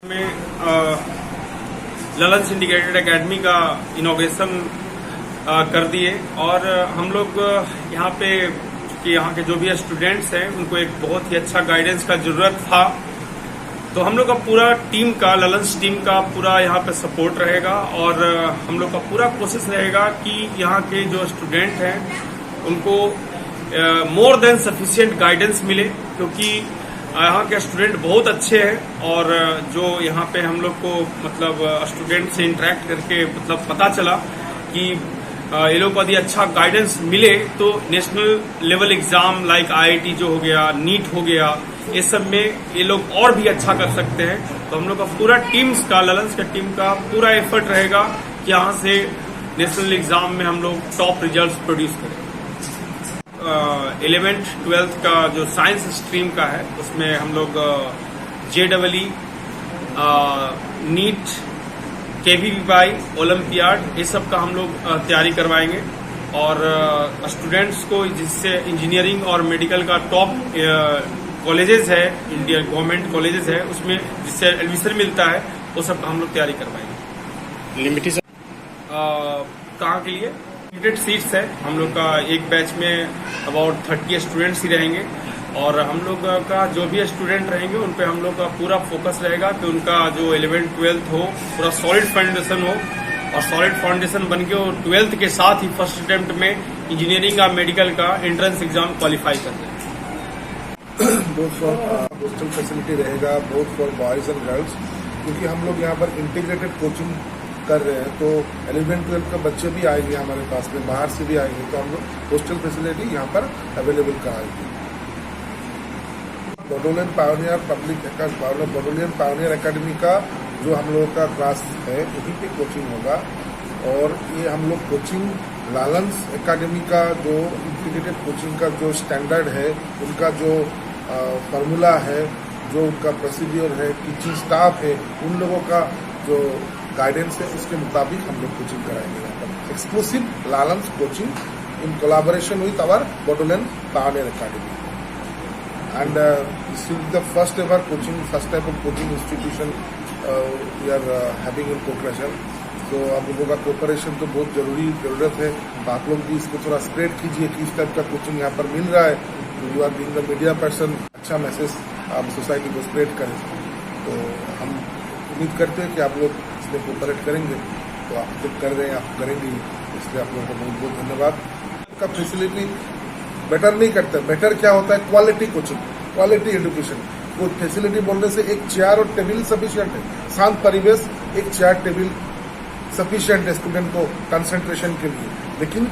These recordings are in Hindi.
में ललन सिंडिकेटेड एकेडमी का इनॉग्रेशन कर दिए और हम लोग यहाँ पे कि यहाँ के जो भी स्टूडेंट्स हैं उनको एक बहुत ही अच्छा गाइडेंस का जरूरत था। तो हम लोग का पूरा टीम का ललन्स टीम का पूरा यहाँ पे सपोर्ट रहेगा और हम लोग का पूरा कोशिश रहेगा कि यहाँ के जो स्टूडेंट हैं उनको मोर देन सफिशिएंट गाइडेंस मिले, क्योंकि यहाँ के स्टूडेंट बहुत अच्छे हैं और जो यहाँ पे हम लोग को मतलब स्टूडेंट से इंटरेक्ट करके मतलब पता चला कि ये लोग को यदि अच्छा गाइडेंस मिले तो national level exam like IIT जो हो गया, नीट हो गया, ये सब में ये लोग और भी अच्छा कर सकते हैं। तो हम लोग का पूरा टीम्स का ललन्स का टीम का पूरा एफर्ट रहेगा कि यहाँ से नेशनल एग्जाम में हम लोग टॉप रिजल्ट प्रोड्यूस करें। 11th 12th का जो साइंस स्ट्रीम का है उसमें हम लोग JEE, नीट, KVPY, ओलंपियाड ये सब का हम लोग तैयारी करवाएंगे और स्टूडेंट्स को जिससे इंजीनियरिंग और मेडिकल का टॉप कॉलेजेस है, इंडिया गवर्नमेंट कॉलेजेस है, उसमें जिससे एडमिशन मिलता है वो सब का हम लोग तैयारी करवाएंगे। लिमिटेशन कहाँ के लिए लिमिटेड सीट्स है। हम लोग का एक बैच में अबाउट 30 स्टूडेंट्स ही रहेंगे और हम लोग का जो भी स्टूडेंट रहेंगे उन पे हम लोग का पूरा फोकस रहेगा कि उनका जो 11th 12th हो पूरा सॉलिड फाउंडेशन हो और सॉलिड फाउंडेशन बन के वो 12th के साथ ही फर्स्ट अटेम्प्ट में इंजीनियरिंग का मेडिकल का एंट्रेंस एग्जाम क्वालिफाई कर दें। बोथ फॉर हॉस्टल फैसिलिटी रहेगा, both for boys and girls, क्योंकि हम लोग यहाँ पर इंटीग्रेटेड कोचिंग कर रहे हैं। तो 11th 12th का बच्चे भी आएंगे हमारे पास में, बाहर से भी आएंगे, तो हम लोग हॉस्टल फैसिलिटी यहाँ पर अवेलेबल कराएंगे। Bodoland pioneer Bodoland Pioneer academy का जो हम लोगों का क्लास है वहीं पे कोचिंग होगा और ये हम लोग कोचिंग ललन्स एकेडमी का जो इंटीग्रेटेड कोचिंग का जो स्टैंडर्ड है, उनका जो फार्मूला है, जो उनका प्रोसीड्योर है, टीचिंग स्टाफ है, उन लोगों का जो गाइडेंस है उसके मुताबिक हम लोग कोचिंग कराएंगे। यहाँ पर एक्सक्लूसिव ललन्स coaching in collaboration with our Bodoland Pioneer Academy and this will be the first type of coaching institution we are having in Kokrajal. तो आप लोगों का कोऑपरेशन तो बहुत जरूरत है। तो आप लोग भी इसको थोड़ा स्प्रेड कीजिए कि इस टाइप का कोचिंग यहाँ पर मिल रहा है। तो you are being the media person, अच्छा मैसेज आप सोसाइटी को स्प्रेड करें। तो हम उम्मीद करते हैं कि आप लोग इसमें कोऑपरेट करेंगे। तो आप जब कर रहे हैं आप करेंगे, इसलिए आप लोगों का बहुत बहुत धन्यवाद। का फैसिलिटी बेटर नहीं करते, बेटर क्या होता है क्वालिटी कोचिंग, क्वालिटी एजुकेशन। वो फैसिलिटी बोलने से एक चेयर और टेबल सफिशिएंट है, शांत परिवेश, एक चेयर टेबल सफिशिएंट है स्टूडेंट को कंसंट्रेशन के लिए। लेकिन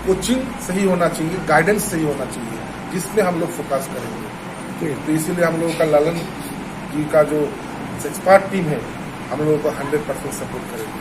कोचिंग सही होना चाहिए, गाइडेंस सही होना चाहिए, जिसमें हम लोग फोकस करेंगे। तो इसीलिए हम लोगों का ललन जी का जो एक्सपर्ट टीम है हम लोगों को 100% सपोर्ट करेगी।